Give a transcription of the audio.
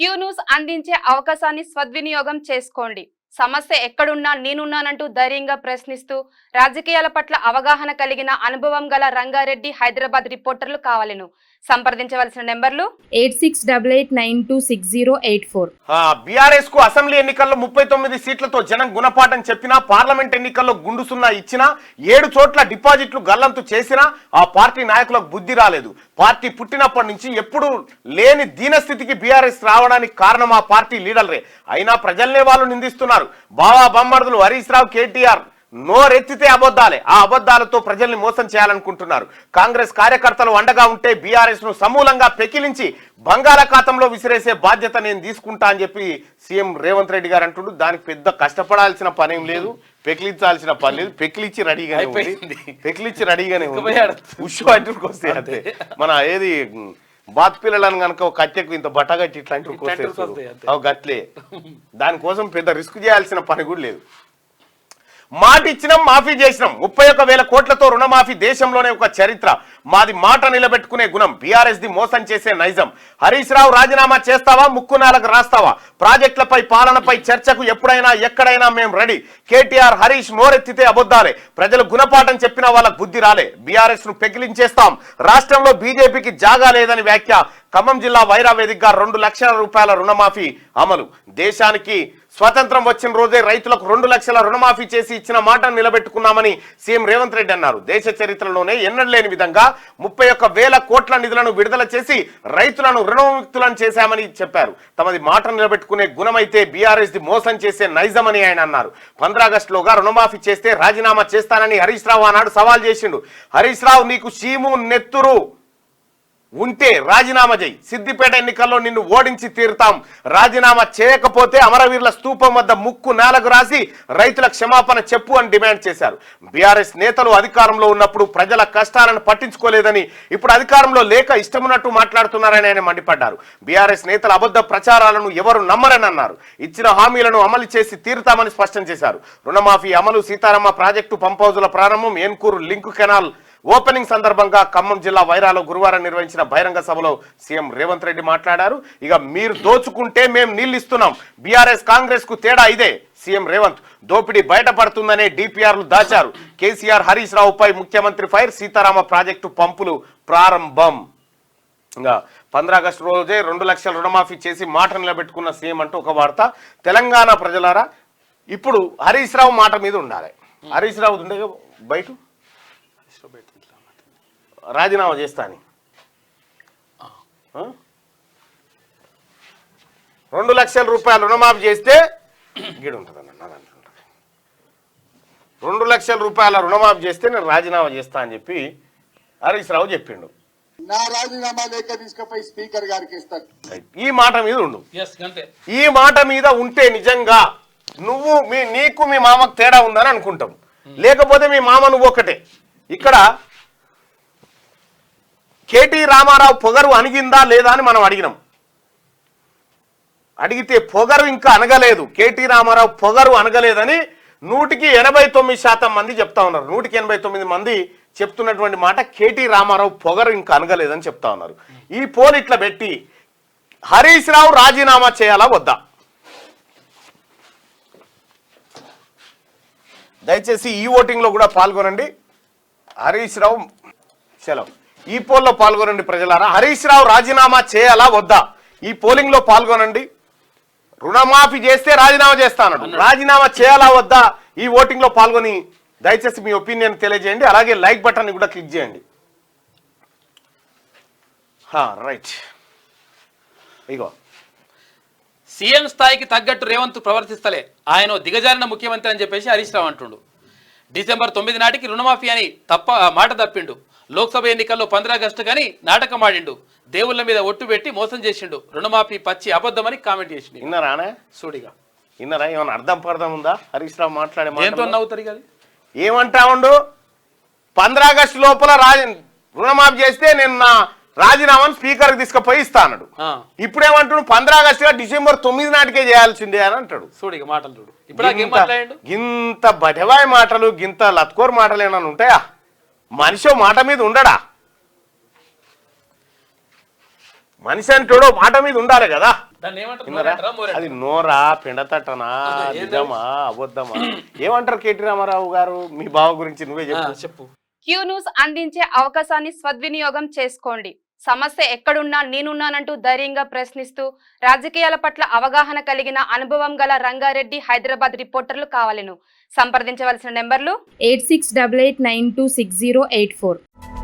Q news అందించే అవకాశాన్ని సద్వినియోగం చేసుకోండి. సమస్య ఎక్కడున్నా నేనున్నానంటూ ధైర్యంగా ప్రశ్నిస్తూ రాజకీయాల పట్ల అవగాహన కలిగిన అనుభవం గల రంగారెడ్డి హైదరాబాద్ రిపోర్టర్లు కావాలను సంప్రదించవలసిన నెంబర్లు 8688926084. బీఆర్ఎస్ కు అసెంబ్లీ ఎన్నికల్లో 39 సీట్లతో జనం గుణపాఠం చెప్పినా, పార్లమెంట్ ఎన్నికల్లో గుండు సున్నా ఇచ్చినా, 7 చోట్ల డిపాజిట్లు గల్లంతు చేసినా ఆ పార్టీ నాయకులకు బుద్ధి రాలేదు. పార్టీ పుట్టినప్పటి నుంచి ఎప్పుడు లేని దీనస్థితికి బీఆర్ఎస్ రావడానికి కారణం ఆ పార్టీ లీడర్లే. అయినా ప్రజల్నే వాళ్ళు నిందిస్తున్నారు. బావా బొమ్మర్దులు హరీష్ రావు, కేటీఆర్ నోరెత్తితే అబద్ధాలే. ఆ అబద్ధాలతో ప్రజల్ని మోసం చేయాలనుకుంటున్నారు. కాంగ్రెస్ కార్యకర్తలు అండగా ఉంటే బీఆర్ఎస్ ను సమూలంగా పెకిలించి బంగాళాఖాతంలో విసిరేసే బాధ్యత నేను తీసుకుంటా అని చెప్పి సీఎం రేవంత్ రెడ్డి గారు అంటుండ్రు. దానికి పెద్ద కష్టపడాల్సిన పనేం లేదు, పెకిలించాల్సిన పని లేదు. పెకిలిచ్చి రెడీగానే ఉంది. ఉష్ అంటుకు వస్తే అంతే. మన ఏది బాత్ పిల్లలను కనుక ఒక కట్టెకు ఇంత బట్టగట్టి ఇట్లాంటి గట్లే. దానికోసం పెద్ద రిస్క్ చేయాల్సిన పని కూడా లేదు. మాట ఇచ్చినాం, మాఫీ చేసినాం. 31,000 కోట్లతో రుణమాఫీ దేశంలోనే ఒక చరిత్ర. మాది మాట నిలబెట్టుకునే గుణం. బీఆర్ఎస్ ది మోసం చేసే నైజం. హరీష్ రావు రాజీనామా చేస్తావా, ముక్కునాలకు రాస్తావా? ప్రాజెక్టులపై పాలనపై చర్చకు ఎప్పుడైనా ఎక్కడైనా మేము రెడీ. కేటీఆర్ హరీష్ నోరెత్తితే అబద్ధాలే. ప్రజలు గుణపాఠం చెప్పినా వాళ్ళకు బుద్ధి రాలే. బీఆర్ఎస్ ను పెకిలించేస్తాం. రాష్ట్రంలో బీజేపీకి జాగా లేదని వ్యాఖ్య. ఖమ్మం జిల్లా వైరా వేదికగా 2 లక్షల రూపాయల రుణమాఫీ అమలు. దేశానికి స్వతంత్రం వచ్చిన రోజే రైతులకు 2 లక్షల రుణమాఫీ చేసి ఇచ్చిన మాటను నిలబెట్టుకున్నామని సీఎం రేవంత్ రెడ్డి అన్నారు. దేశ చరిత్రలోనే ఎన్నడలేని విధంగా 31,000 కోట్ల నిధులను విడుదల చేసి రైతులను రుణముక్తులను చేశామని చెప్పారు. తమది మాట నిలబెట్టుకునే గుణమైతే బీఆర్ఎస్ ది మోసం చేసే నైజమని ఆయన అన్నారు. 15 ఆగస్టులోగా రుణమాఫీ చేస్తే రాజీనామా చేస్తానని హరీష్ రావు ఆనాడు సవాల్ చేసిండు. హరీష్ రావు, నీకు చీము నెత్తురు ఉంటే రాజీనామా చేయి. సిద్దిపేట ఎన్నికల్లో నిన్ను ఓడించి తీరుతాం. రాజీనామా చేయకపోతే అమరవీరుల స్తూపం వద్ద ముక్కు నేలకు రాసి రైతుల క్షమాపణ చెప్పు అని డిమాండ్ చేశారు. బీఆర్ఎస్ నేతలు అధికారంలో ఉన్నప్పుడు ప్రజల కష్టాలను పట్టించుకోలేదని, ఇప్పుడు అధికారంలో లేక ఇష్టమున్నట్టు మాట్లాడుతున్నారని ఆయన మండిపడ్డారు. బీఆర్ఎస్ నేతల అబద్ధ ప్రచారాలను ఎవరు నమ్మరని అన్నారు. ఇచ్చిన హామీలను అమలు చేసి తీరుతామని స్పష్టం చేశారు. రుణమాఫీ అమలు, సీతారామ ప్రాజెక్టు పంప్ హౌజుల ప్రారంభం, ఏన్కూరు లింక్ కెనాల్ ఓపెనింగ్ సందర్భంగా ఖమ్మం జిల్లా వైరాలో గురువారం నిర్వహించిన బహిరంగ సభలో సీఎం రేవంత్ రెడ్డి మాట్లాడారు. ఇక మీరు దోచుకుంటే మేము నీళ్ళు ఇస్తున్నాం. బీఆర్ఎస్ కాంగ్రెస్ కు తేడా ఇదే. సీఎం రేవంత్, దోపిడీ బయటపడుతుందనే డిపిఆర్లు దాచారు. కేసీఆర్ హరీష్ రావుపై ముఖ్యమంత్రి ఫైర్. సీతారామ ప్రాజెక్టు పంపులు ప్రారంభం. ఇంకా 15 ఆగస్టు రోజే 2 లక్షల రుణమాఫీ చేసి మాట నిలబెట్టుకున్న సీఎం అంటూ ఒక వార్త. తెలంగాణ ప్రజలారా, ఇప్పుడు హరీష్ రావు మాట మీద ఉండాలి. హరీష్ రావు ఉండే బయట రాజీనామా చేస్తా అని 2 లక్షల రూపాయలు రుణమాఫీ చేస్తే గిడు ఉంటుంది అన్న. 2 లక్షల రూపాయల రుణమాఫీ చేస్తే నేను రాజీనామా చేస్తా అని చెప్పి హరీష్ రావు చెప్పిండు. నా రాజీనామా లేఖ తీసుకుపోయి స్పీకర్ గారికి ఇస్తాను. ఈ మాట మీద ఉండు. ఈ మాట మీద ఉంటే నిజంగా నీకు మీ మామకు తేడా ఉందని అనుకుంటాం. లేకపోతే మీ మామ నువ్వు ఒకటే. ఇక్కడ కేటీ రామారావు పొగరు అణిగిందా లేదా అని మనం అడిగినాం. అడిగితే పొగరు ఇంకా అనగలేదు. కేటీ రామారావు పొగరు అనగలేదని 189% మంది చెప్తా ఉన్నారు. 189 మంది చెప్తున్నటువంటి మాట కేటీ రామారావు పొగరు ఇంకా అనగలేదని చెప్తా ఉన్నారు. ఈ పోల్ ఇట్లా పెట్టి హరీష్ రావు రాజీనామా చేయాలా వద్దా? దయచేసి ఈ ఓటింగ్ లో కూడా పాల్గొనండి. హరీష్ రావు సెలవు. ఈ పోల్లో పాల్గొనండి ప్రజలారా. హరీష్ రావు రాజీనామా చేయాలా వద్దా? ఈ పోలింగ్ లో పాల్గొనండి. రుణమాఫీ చేస్తే రాజీనామా చేస్తాను, రాజీనామా చేయాలా వద్దా? ఈ ఓటింగ్ లో పాల్గొని దయచేసి మీ ఒపీనియన్ తెలియజేయండి. అలాగే లైక్ బటన్ కూడా క్లిక్ చేయండి. రైట్, ఇగో సీఎం స్థాయికి తగ్గట్టు రేవంత్ ప్రవర్తిస్తలే, ఆయన దిగజారిన ముఖ్యమంత్రి అని చెప్పేసి హరీష్ రావు అంటుండు. డిసెంబర్ 9 నాటికి రుణమాఫీ అని మాట తప్పిండు. లోక్సభ ఎన్నికల్లో 15 ఆగస్టు కానీ నాటకం ఆడిండు. దేవుళ్ళ మీద ఒట్టు పెట్టి మోసం చేసిండు. రుణమాఫీ పచ్చి అబద్ధమని కామెంట్ చేసిండు. ఇన్నరానే సూడిగా ఇన్నరా? ఏమన్నా అర్థం పర్థం ఉందా హరీష్ రావు మాట్లాడే? ఏంతో నవ్వుతారు కదా. ఏమంటా ఉండు, 15 ఆగస్టు లోపల రుణమాఫీ చేస్తే నేను నా రాజీనామాను స్పీకర్కి తీసుకుపోయి ఇస్తా అన్నాడు. ఇప్పుడేమంటాడు, 15 ఆగస్టుగా డిసెంబర్ 9 నాటికే చేయాల్సిందే అని అంటాడు. చూడు మాటలు చూడు. ఇప్పుడు గింత బటవాయి మాటలు, గింత లత్కోర్ మాటలు ఏమన్నా ఉంటాయా? మనిషి మాట మీద ఉండడా? మనిషి అంటాడు మాట మీద ఉండాలి కదా. దాన్ని ఏమంటారు? విన్నారా? నోరంటారా, మోరంటారా? అది నోరా పెండతటనా నిజమా అబద్ధమా ఏమంటారు కేటీ రామారావు గారు? మీ బావ గురించి నువ్వే చెప్పు. చెప్పు. క్యూ న్యూస్ అందించే అవకాశాన్ని సద్వినియోగం చేసుకోండి. సమస్య ఎక్కడున్నా నేనున్నానంటూ ధైర్యంగా ప్రశ్నిస్తూ రాజకీయాల పట్ల అవగాహన కలిగిన అనుభవం గల రంగారెడ్డి హైదరాబాద్ రిపోర్టర్లు కావాలను సంప్రదించవలసిన నెంబర్లు 8688926084.